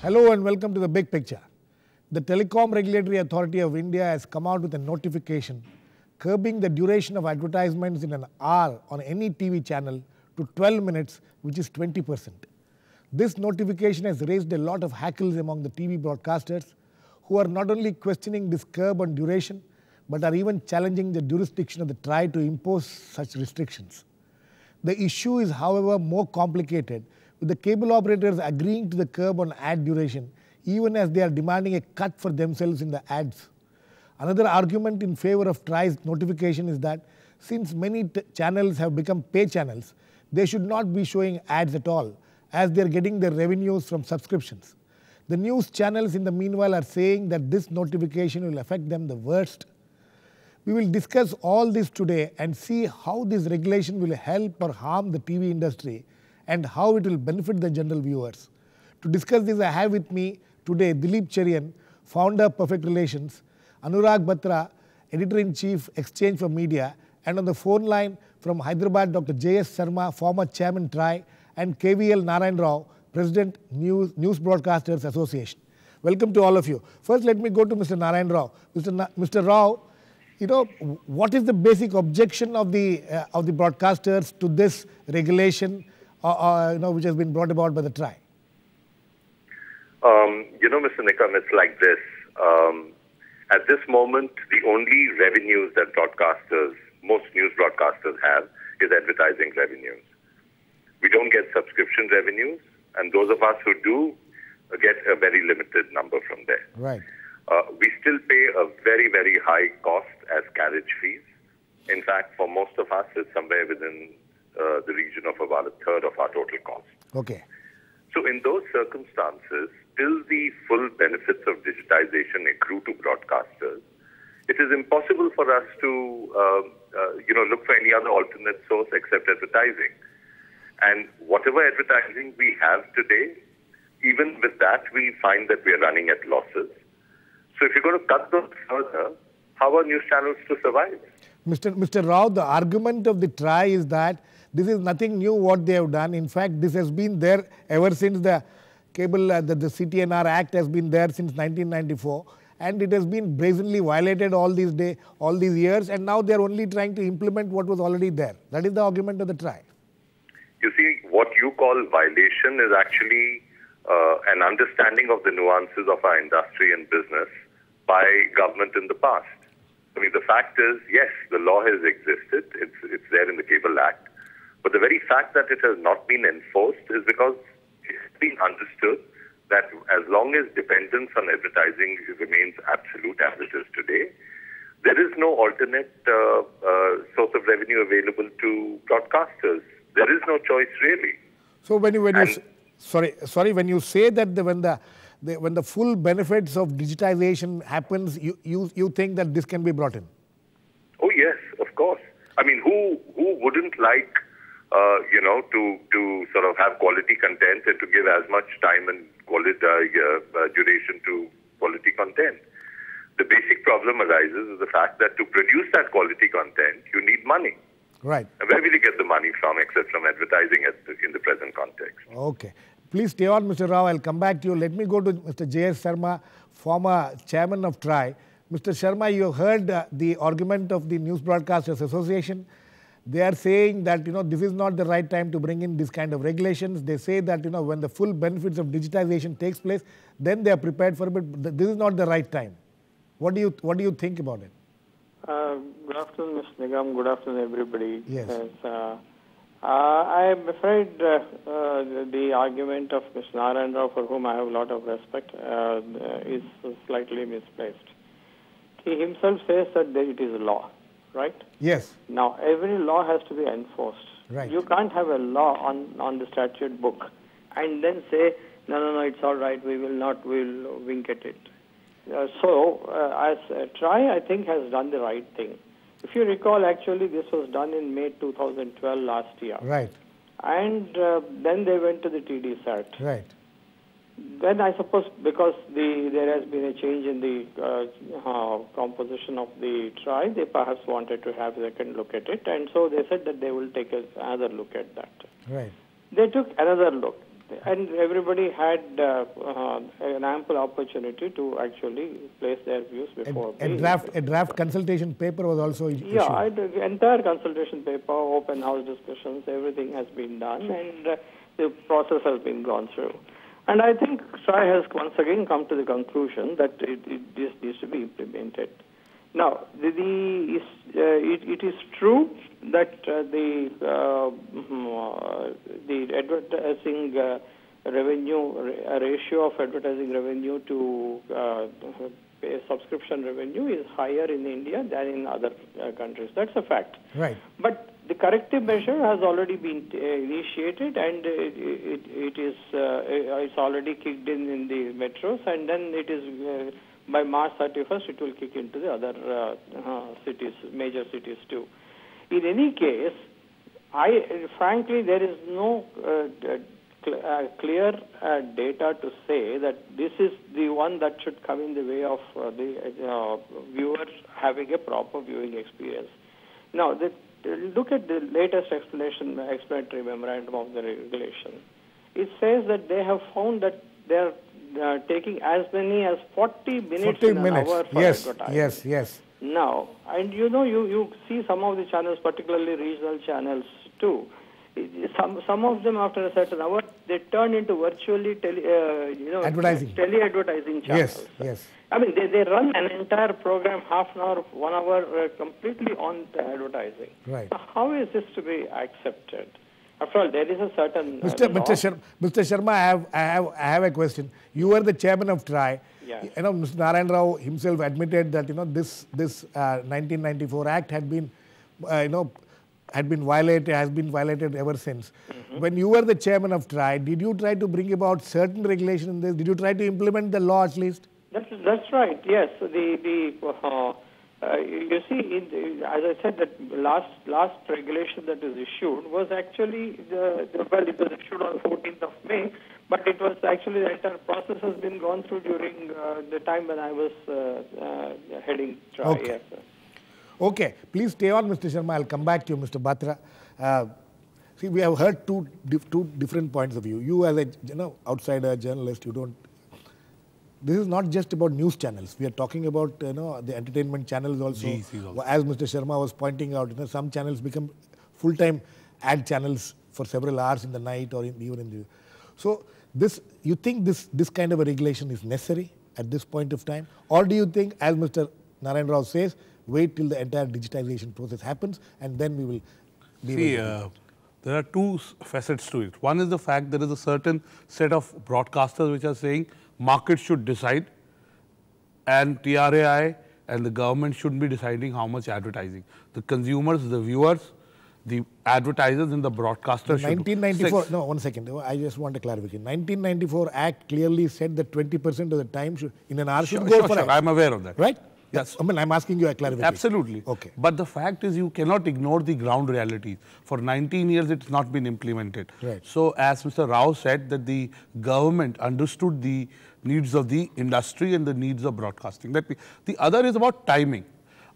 Hello and welcome to the big picture. The Telecom Regulatory Authority of India has come out with a notification curbing the duration of advertisements in an hour on any TV channel to 12 minutes, which is 20%. This notification has raised a lot of hackles among the TV broadcasters who are not only questioning this curb on duration, but are even challenging the jurisdiction of the TRAI to impose such restrictions. The issue is, however, more complicated, with the cable operators agreeing to the curb on ad duration, even as they are demanding a cut for themselves in the ads. Another argument in favor of TRAI's notification is that since many channels have become pay channels, they should not be showing ads at all, as they are getting their revenues from subscriptions. The news channels in the meanwhile are saying that this notification will affect them the worst. We will discuss all this today and see how this regulation will help or harm the TV industry and how it will benefit the general viewers. To discuss this, I have with me today Dilip Cherian, founder of Perfect Relations, Anurag Batra, editor-in-chief, Exchange for Media, and on the phone line from Hyderabad, Dr. J.S. Sarma, former chairman TRAI, and KVL Narayana, president News Broadcasters Association. Welcome to all of you. First, let me go to Mr. Narayana. Mr. Rao, what is the basic objection of the broadcasters to this regulation, which has been brought about by the TRAI? Mr. Nikam, it's like this. At this moment, the only revenues that most news broadcasters have is advertising revenues. We don't get subscription revenues, and those of us who do get a very limited number from there. Right. We still pay a very, very high cost as carriage fees. In fact, for most of us, it's somewhere within the region of about a third of our total cost. Okay. So in those circumstances, till the full benefits of digitization accrue to broadcasters, it is impossible for us to look for any other alternate source except advertising. And whatever advertising we have today, even with that, we find that we are running at losses. So if you're going to cut those further, how are news channels to survive? Mr. Rao, the argument of the TRAI is that this is nothing new what they have done. In fact, this has been there ever since the cable, the CTNR Act has been there since 1994, and it has been brazenly violated all these years, and now they are only trying to implement what was already there. That is the argument of the TRAI. You see, what you call violation is actually an understanding of the nuances of our industry and business by government in the past. I mean, the fact is, yes, the law has existed. It's there in the Cable Act. But the very fact that it has not been enforced is because it's been understood that as long as dependence on advertising remains absolute as it is today, there is no alternate source of revenue available to broadcasters. There is no choice really. So when you say that when the full benefits of digitization happens, you think that this can be brought in? Oh yes, of course. I mean, who wouldn't like to sort of have quality content and to give as much time and quality duration to quality content? The basic problem arises is the fact that to produce that quality content, you need money. Right. And where will you get the money from except from advertising in the present context? Okay. Please stay on, Mr. Rao. I'll come back to you. Let me go to Mr. J.S. Sarma, former chairman of TRAI. Mr. Sharma, you heard the argument of the News Broadcasters Association. They are saying that, this is not the right time to bring in this kind of regulations. They say that, when the full benefits of digitization takes place, then they are prepared for it. But this is not the right time. What do you think about it? Good afternoon, Mr. Nikam. Good afternoon, everybody. Yes. I am afraid the argument of Mr. Narayana, for whom I have a lot of respect, is slightly misplaced. He himself says that it is a law, right? Yes. Now, every law has to be enforced. Right. You can't have a law on the statute book and then say, no, it's all right, we'll wink at it. As TRAI, I think, has done the right thing. If you recall, actually, this was done in May 2012 last year. Right. And then they went to the TDSAT. Right. Then I suppose because there has been a change in the composition of the TRAI, they perhaps wanted to have a second look at it. And so they said that they will take another look at that. Right. They took another look. And everybody had an ample opportunity to actually place their views before. A draft consultation paper was also issued. Yeah, the entire consultation paper, open house discussions, everything has been done, and the process has been gone through. And I think TRAI has once again come to the conclusion that this needs to be implemented. Now, it is true that the advertising revenue ratio of advertising revenue to subscription revenue is higher in India than in other countries. That's a fact. Right. But the corrective measure has already been initiated, and it's already kicked in the metros, and then it is by March 31st it will kick into the other cities, major cities too. In any case, frankly there is no clear data to say that this is the one that should come in the way of the viewer having a proper viewing experience. Now, look at the latest explanatory memorandum of the regulation. It says that they have found that they are taking as many as 40 minutes in an hour for advertising. Yes. Now, and you see some of the channels, particularly regional channels too. Some of them, after a certain hour, they turn into virtually tele-advertising channels. Yes. I mean, they run an entire program, half an hour, 1 hour, completely on the advertising. Right. So how is this to be accepted? After all, there is a certain Mr. Sharma, I have a question. You were the chairman of TRAI. Yes. Mr. Narayana Rao himself admitted that this 1994 Act had been has been violated ever since. Mm-hmm. When you were the chairman of TRAI, did you try to bring about certain regulation in this? Did you try to implement the law at least? That's right. Yes. You see, as I said, that last regulation that was issued was actually it was issued on 14th of May, but it was actually the entire process has been gone through during the time when I was heading TRAI. Okay. Yes, Okay, please stay on, Mr. Sharma. I'll come back to you, Mr. Batra. See, we have heard two different points of view. You, as a outsider journalist, you don't. This is not just about news channels. We are talking about the entertainment channels also. As Mr. Sharma was pointing out, some channels become full-time ad channels for several hours in the night or even in the. So, you think this kind of a regulation is necessary at this point of time, or do you think, as Mr. Narayana Rao says, wait till the entire digitization process happens and then we will be there are two facets to it. One is the fact there is a certain set of broadcasters which are saying market should decide, and TRAI and the government should be deciding how much advertising. The consumers, the viewers, the advertisers and the broadcasters should. 1994, no, 1 second, I just want a clarification. 1994 Act clearly said that 20% of the time in an hour should go for ads. I'm aware of that. Right? Yes. I mean, I'm asking you a clarification. Absolutely. Okay. But the fact is you cannot ignore the ground realities. For 19 years, it's not been implemented. Right. So, as Mr. Rao said, that the government understood the needs of the industry and the needs of broadcasting. The other is about timing.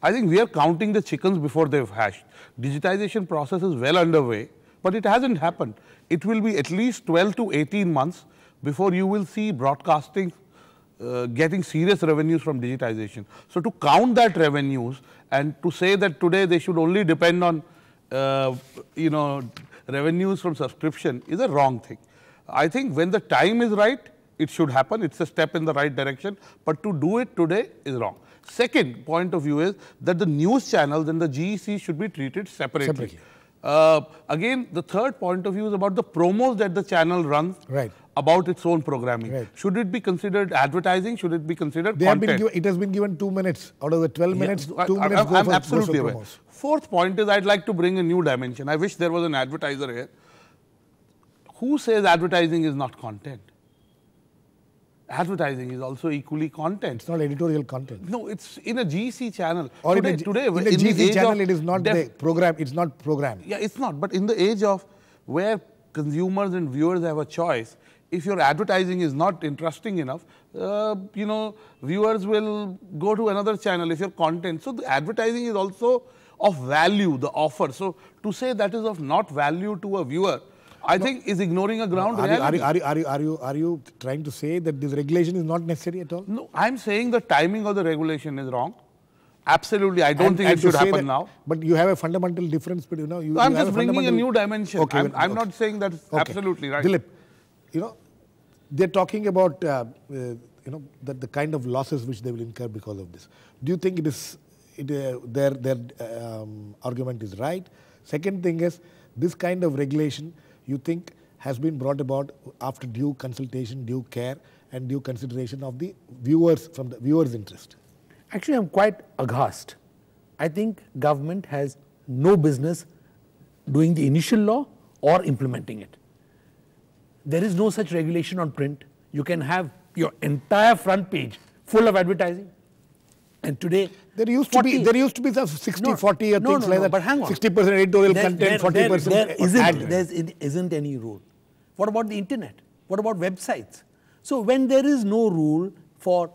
I think we are counting the chickens before they've hatched. Digitization process is well underway, but it hasn't happened. It will be at least 12 to 18 months before you will see broadcasting getting serious revenues from digitization. So, to count that revenues and to say that today they should only depend on revenues from subscription is a wrong thing. I think when the time is right, it should happen. It's a step in the right direction, but to do it today is wrong. Second point of view is that the news channels and the GEC should be treated separately. Again, the third point of view is about the promos that the channel runs. Right. About its own programming. Right. Should it be considered advertising? Should it be considered content? It has been given 2 minutes. Out of the 12 minutes, 2 minutes go I'm for absolutely aware. promos. Fourth point is I'd like to bring a new dimension. I wish there was an advertiser here. Who says advertising is not content? Advertising is also equally content. It's not editorial content. No, it's in a GC channel. Or today, in a GC channel, it is not the program. It's not programmed. Yeah, it's not. But in the age of where consumers and viewers have a choice, if your advertising is not interesting enough, viewers will go to another channel if your content. So, the advertising is also of value, the offer. So, to say that is of not value to a viewer, I think is ignoring a ground reality. Are you trying to say that this regulation is not necessary at all? No, I'm saying the timing of the regulation is wrong. Absolutely, I don't think it should happen now. But you have a fundamental difference between, I'm just bringing a new dimension. Okay, I'm not saying that's absolutely right. Dilip, they're talking about, that the kind of losses which they will incur because of this. Do you think their argument is right? Second thing is, this kind of regulation, you think, has been brought about after due consultation, due care, and due consideration of the viewers, from the viewers' interest? Actually, I'm quite aghast. I think government has no business doing the initial law or implementing it. There is no such regulation on print. You can have your entire front page full of advertising. And today, there used to be some 60-40 or things like that. But hang on. 60% editorial content, 40% there isn't any rule. What about the internet? What about websites? So when there is no rule for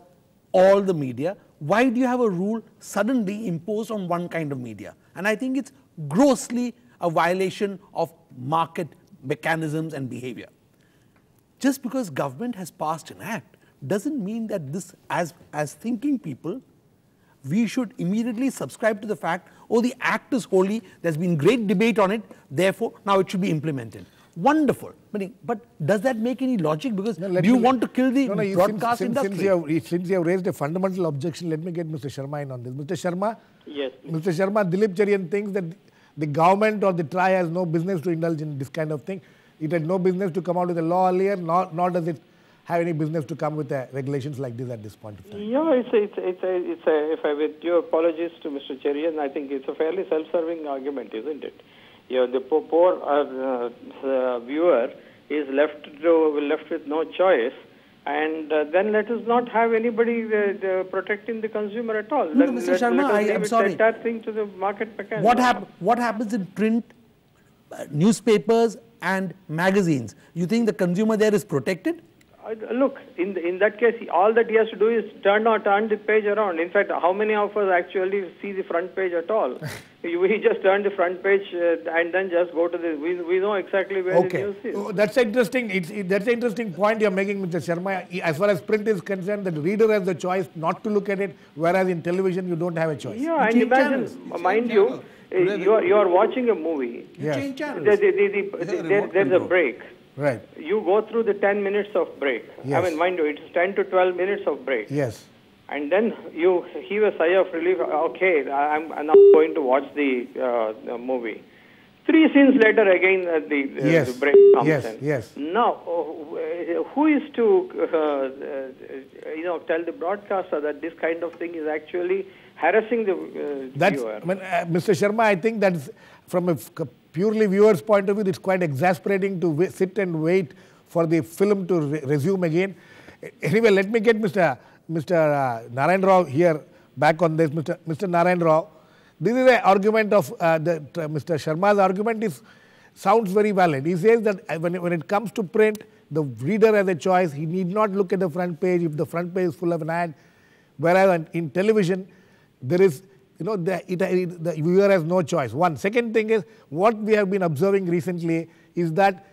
all the media, why do you have a rule suddenly imposed on one kind of media? And I think it's grossly a violation of market mechanisms and behavior. Just because government has passed an act doesn't mean that this, as thinking people, we should immediately subscribe to the fact, oh, the act is holy, there's been great debate on it, therefore now it should be implemented. Wonderful. But does that make any logic? Because do you want to kill the broadcast industry? Since you have raised a fundamental objection, let me get Mr. Sharma in on this. Mr. Sharma? Yes. Mr. Sharma, Dilip Cherian thinks that the government or the TRAI has no business to indulge in this kind of thing. It had no business to come out with a law earlier, nor does it have any business to come with regulations like this at this point of time. Yeah, if I with your apologies to Mr. Cherian, I think it's a fairly self-serving argument, isn't it? The poor viewer is left with no choice, and then let us not have anybody protecting the consumer at all. No, Mr. Sharma, I'm sorry. That thing to the market mechanism. What happens in print, newspapers, and magazines? You think the consumer there is protected? Look, in that case, all that he has to do is turn the page around. In fact, how many of us actually see the front page at all? We just turn the front page and then just go to the. We know exactly where the news is. Oh, that's interesting. That's an interesting point you're making, Mr. Sharma. As far as print is concerned, the reader has the choice not to look at it, whereas in television you don't have a choice. Yeah, and imagine, mind you, you are watching a movie. Yes. There's a break. Right. You go through the 10 minutes of break. Yes. I mean, mind you, it's 10 to 12 minutes of break. Yes. And then you heave a sigh of relief. Okay, I'm now going to watch the movie. 3 scenes later, again the break comes in. Yes. Now, who is to tell the broadcaster that this kind of thing is actually harassing the viewer? Mr. Sharma, I think that's from a purely viewer's point of view, it's quite exasperating to sit and wait for the film to resume again. Anyway, let me get Mr. Narayana Rao here back on this. Mr. Narayana Rao, this is an argument of Mr. Sharma's argument sounds very valid. He says that when it comes to print, the reader has a choice. He need not look at the front page if the front page is full of an ad. Whereas in television, there is, the viewer has no choice. One. Second thing is, what we have been observing recently is that,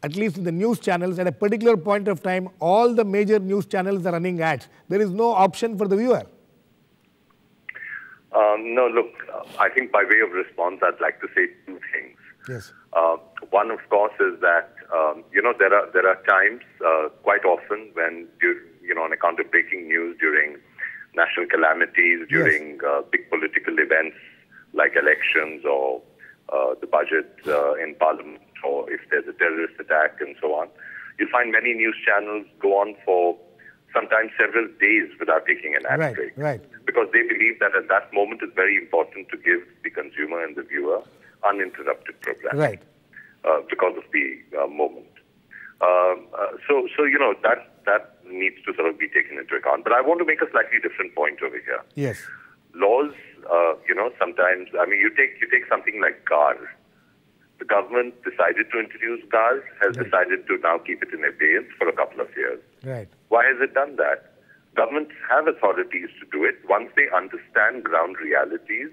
at least in the news channels, at a particular point of time, all the major news channels are running ads. There is no option for the viewer. No, look, I think by way of response, I'd like to say 2 things. Yes. One, of course, is that, there are times, quite often, when, on account of breaking news during national calamities, during big political events like elections or the budget in Parliament, or if there's a terrorist attack and so on, you'll find many news channels go on for sometimes several days without taking an ad break. Right. Because they believe that at that moment it's very important to give the consumer and the viewer uninterrupted programming. Right. Because of the moment. That needs to sort of be taken into account. But I want to make a slightly different point over here. Yes. Laws, sometimes, you take something like cars. The government decided to introduce cars, has decided to now keep it in abeyance for a couple of years. Right. Why has it done that? Governments have authorities to do it once they understand ground realities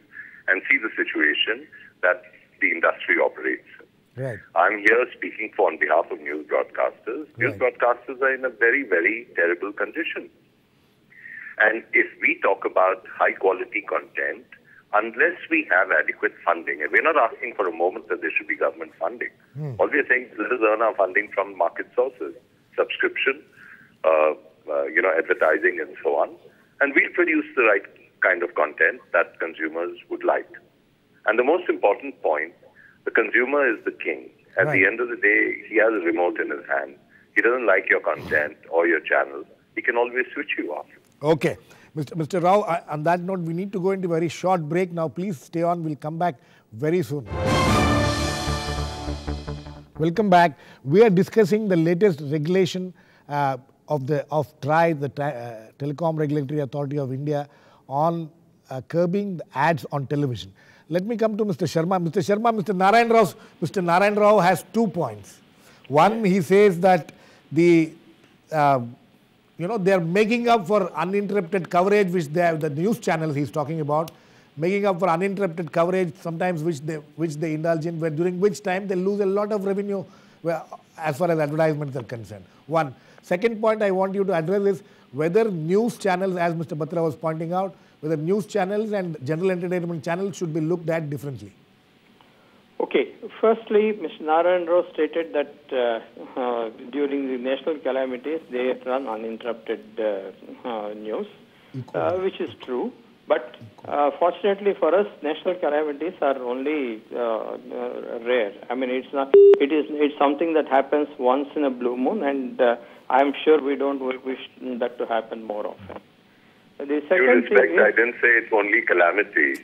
and see the situation that the industry operates in. Right. I'm here speaking on behalf of news broadcasters. News broadcasters are in a very, very terrible condition. And if we talk about high-quality content, unless we have adequate funding, and we're not asking for a moment that there should be government funding. All we are saying is let us earn our funding from market sources, subscription, advertising and so on. And we'll produce the right kind of content that consumers would like. And the most important point, the consumer is the king. At the end of the day, he has a remote in his hand. He doesn't like your content or your channel. He can always switch you off. Okay. Mr. Rao, on that note, we need to go into a very short break now. Please stay on. We'll come back very soon. Welcome back. We are discussing the latest regulation of TRAI, the Telecom Regulatory Authority of India, on curbing the ads on television. Let me come to Mr. Sarma. Mr. Sarma, Mr. Narayana Rao has 2 points. One, he says that they are making up for uninterrupted coverage, which they have, the news channels he's talking about, making up for uninterrupted coverage, sometimes which they indulge in, during which time they lose a lot of revenue as far as advertisements are concerned. One. Second point I want you to address is whether news channels, as Mr. Batra was pointing out, whether news channels and general entertainment channels should be looked at differently. Okay. Firstly, Mr. Narayana Rao stated that during the national calamities, they run uninterrupted news, which is true. But fortunately for us, national calamities are only rare. I mean, it's something that happens once in a blue moon, and I'm sure we don't wish that to happen more often. The second thing is, I didn't say it's only calamity.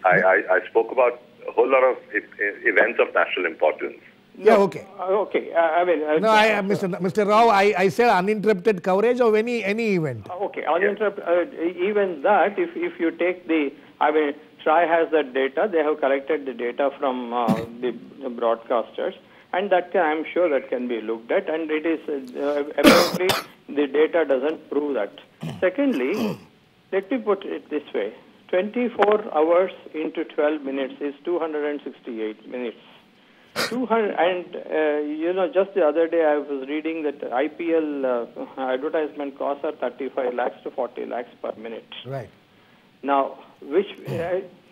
I spoke about a whole lot of events of national importance. Yeah, okay. Okay. Mr. Rao, I said uninterrupted coverage of any event. Okay, uninterrupted. Even that, if you take TRAI has that data. They have collected the data from the broadcasters, and I'm sure that can be looked at. And it is apparently the data doesn't prove that. Secondly, let me put it this way: 24 hours into 12 minutes is 268 minutes. 200, and just the other day I was reading that IPL advertisement costs are 35 lakhs to 40 lakhs per minute. Right. Now, which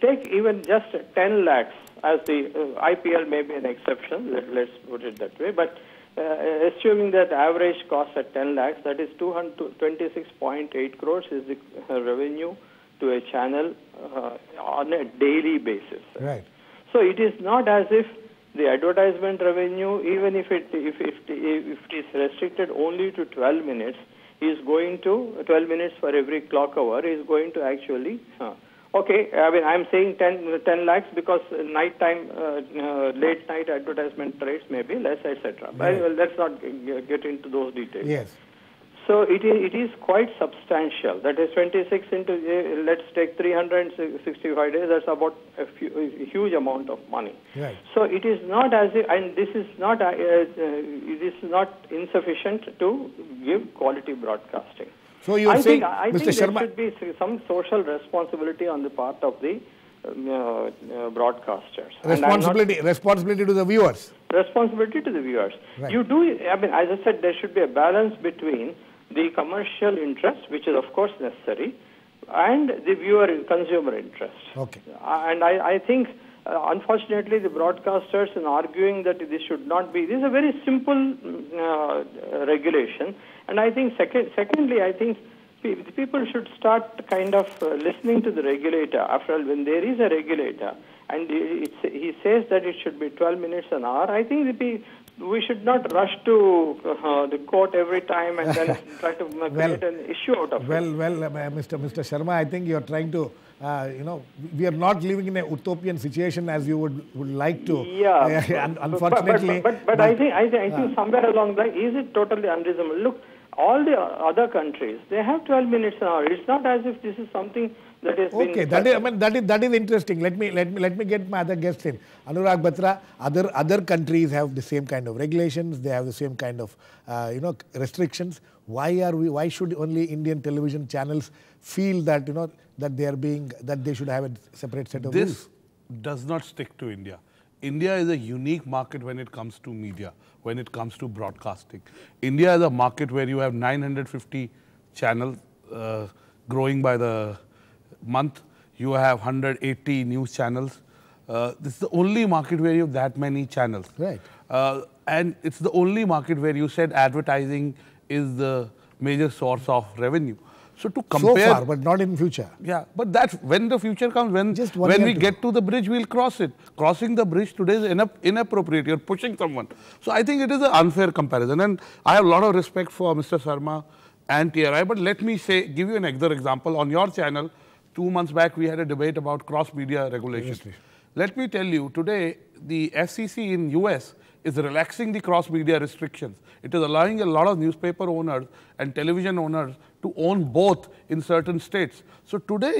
take even just 10 lakhs as the IPL may be an exception. Let's put it that way. But assuming that average cost at 10 lakhs, that is 226.8 crores is the revenue to a channel on a daily basis. Right. So it is not as if the advertisement revenue, even if it is restricted only to 12 minutes, is going to 12 minutes for every clock hour is going to actually. Okay, I'm saying 10 lakhs because nighttime, late night advertisement rates may be less, etc. Right. But let's not get into those details. Yes. So it is quite substantial. That is 26 into, let's take 365 days, that's about a huge amount of money. Right. So it is not as if, and this is not insufficient to give quality broadcasting. So you are saying, I Mr. think Sarma, there should be some social responsibility on the part of the broadcasters. responsibility to the viewers. Responsibility to the viewers. Right. You do, as I said, there should be a balance between the commercial interest, which is of course necessary, and the consumer interest. Okay. And I think, unfortunately, the broadcasters in arguing that this should not be, this is a very simple regulation. And I think, secondly, I think people should start kind of listening to the regulator. After all, when there is a regulator, and he says that it should be 12 minutes an hour, I think we should not rush to the court every time and then try to create an issue out of it. Mr. Sarma, I think you are trying to, we are not living in a utopian situation as you would like to. Yeah. Unfortunately. But I think somewhere along the line, is it totally unreasonable? Look, all the other countries, they have 12 minutes an hour. It's not as if this is something that is okay. That is interesting. Let me get my other guests in. Anurag, Batra, other countries have the same kind of regulations. They have the same kind of restrictions. Why should only Indian television channels feel that that they should have a separate set of rules? This does not stick to India. India is a unique market when it comes to media, when it comes to broadcasting. India is a market where you have 950 channels growing by the month. You have 180 news channels. This is the only market where you have that many channels. Right. And it's the only market where you said advertising is the major source of revenue. So to compare, so far, but not in future. yeah, but that's when the future comes. When Just 1 when year we to get to the bridge, we'll cross it. Crossing the bridge today is inappropriate. You're pushing someone. So I think it is an unfair comparison. And I have a lot of respect for Mr. Sarma and TRAI. But let me give you another example. On your channel, 2 months back, we had a debate about cross-media regulations. Yes, Let me tell you, today, the FCC in US is relaxing the cross-media restrictions. It is allowing a lot of newspaper owners and television owners to own both in certain states. So today,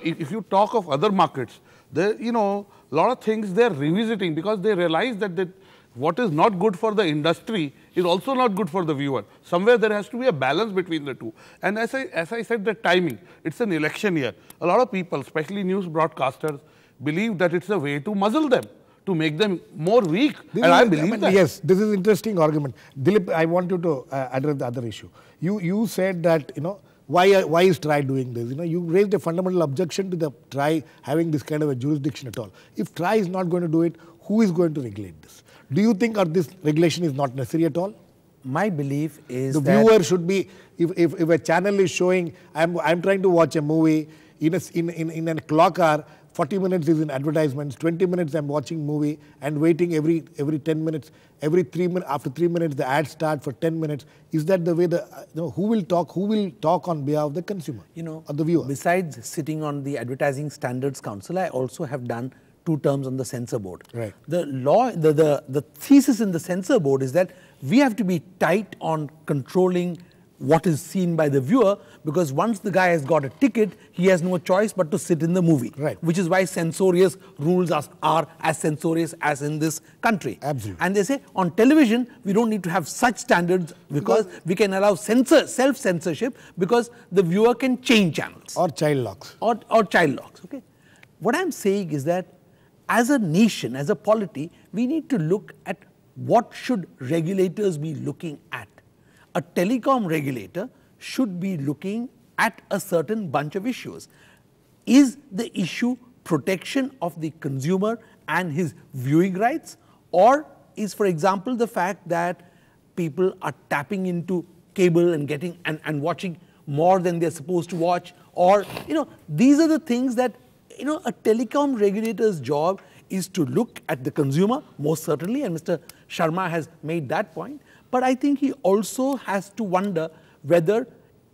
if you talk of other markets, there, a lot of things they're revisiting because they realize that what is not good for the industry is also not good for the viewer. Somewhere there has to be a balance between the two. And as I said, the timing, it's an election year. A lot of people, especially news broadcasters, believe that it's a way to muzzle them, to make them more weak. I believe that. Yes, this is interesting argument. Dilip, I want you to address the other issue. You said that, why is TRAI doing this? You raised a fundamental objection to the TRAI having this kind of a jurisdiction at all. If TRAI is not going to do it, who is going to regulate this? Do you think this regulation is not necessary at all? My belief is the viewer should be, if a channel is showing, I'm trying to watch a movie in a clock hour, 40 minutes is in advertisements, 20 minutes I'm watching movie and waiting every 10 minutes, every 3 minutes, after 3 minutes the ads start for 10 minutes. Is that the way who will talk on behalf of the consumer or the viewer? Besides sitting on the Advertising Standards Council, I also have done 2 terms on the censor board. Right. The thesis in the censor board is that we have to be tight on controlling what is seen by the viewer, because once the guy has got a ticket, he has no choice but to sit in the movie. Right. Which is why censorious rules are as censorious as in this country. Absolutely. And they say on television, we don't need to have such standards because we can allow self-censorship because the viewer can change channels. Or child locks. Or child locks. Okay. What I'm saying is that as a nation, as a polity, we need to look at what should regulators be looking at. A telecom regulator should be looking at a certain bunch of issues. Is the issue protection of the consumer and his viewing rights? Or is, for example, the fact that people are tapping into cable and getting and watching more than they're supposed to watch? Or, these are the things that, a telecom regulator's job is to look at the consumer, most certainly, and Mr. Sharma has made that point. But I think he also has to wonder whether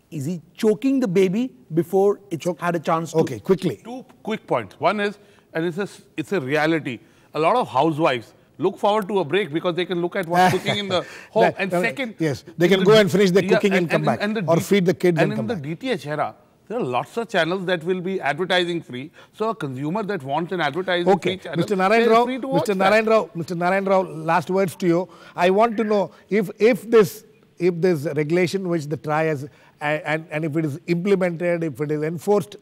is he choking the baby before it's had a chance to. Okay, quickly. 2 quick points. One is, and it's a reality, a lot of housewives look forward to a break because they can look at what's cooking in the home. And second, yes, they can go and finish the cooking and come back, or feed the kids and come back. And in the DTH era, there are lots of channels that will be advertising free. So a consumer that wants an advertising free channel, Mr. Narayana Rao, last words to you. I want to know if this regulation which the TRAI has and if it is implemented, if it is enforced,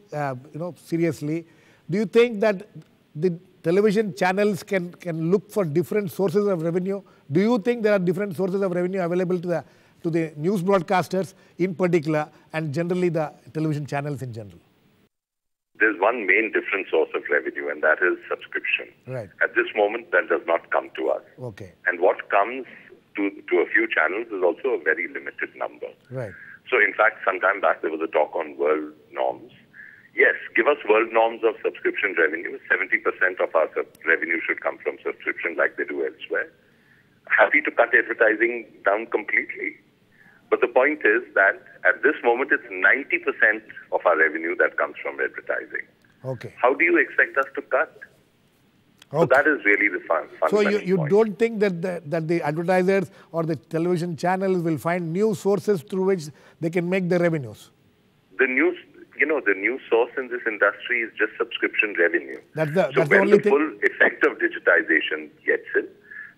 seriously, do you think that the television channels can look for different sources of revenue? Do you think there are different sources of revenue available to the news broadcasters in particular and generally the television channels in general? There's one main different source of revenue, and that is subscription. Right. At this moment, that does not come to us. Okay. And what comes to a few channels is also a very limited number. Right. So, in fact, some time back, there was a talk on world norms. Yes, give us world norms of subscription revenue. 70% of our revenue should come from subscription like they do elsewhere. Happy to cut advertising down completely. But the point is that at this moment, it's 90% of our revenue that comes from advertising. Okay. How do you expect us to cut? Okay. So that is really the fundamental So you point. don't think that the advertisers or the television channels will find new sources through which they can make their revenues? The news, the new source in this industry is just subscription revenue. That's the only when the thing? full effect of digitization gets in,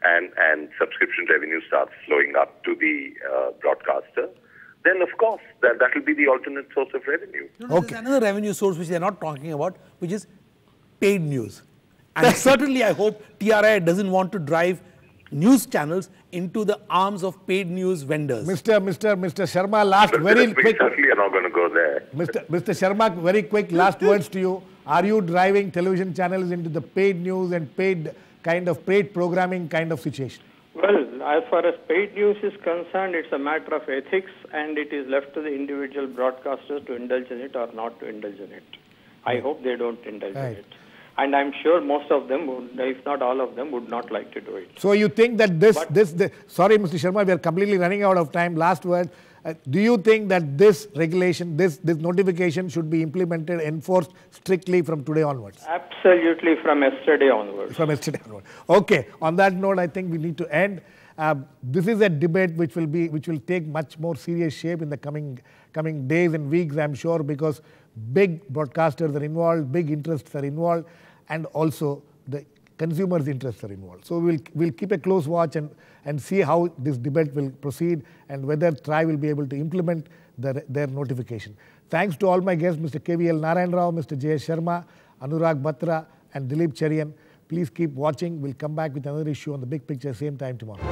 and subscription revenue starts flowing up to the broadcaster, then of course that will be the alternate source of revenue. There's another revenue source which they're not talking about, which is paid news. And certainly I hope TRAI doesn't want to drive news channels into the arms of paid news vendors. Mr. Sharma, last very We quick. certainly are not going to go there. Mr. Sharma, very quick last words to you. Are you driving television channels into the paid news and paid programming kind of situation? Well, as far as paid news is concerned, it's a matter of ethics, and it is left to the individual broadcasters to indulge in it or not to indulge in it. I hope they don't indulge in it. And I'm sure most of them, if not all of them, would not like to do it. So you think that sorry, Mr. Sharma, we are completely running out of time. Last word. Do you think that this regulation, this notification should be implemented, enforced strictly from today onwards? Absolutely, from yesterday onwards. From yesterday onwards. Okay. On that note, I think we need to end. This is a debate which will take much more serious shape in the coming days and weeks, I'm sure, because big broadcasters are involved, big interests are involved, and also the consumers' interests are involved. So we'll keep a close watch and see how this debate will proceed and whether TRAI will be able to implement their notification. Thanks to all my guests, Mr. KVL Narayana Rao, Mr. J.S. Sharma, Anurag Batra, and Dilip Cherian. Please keep watching. We'll come back with another issue on The Big Picture, same time tomorrow.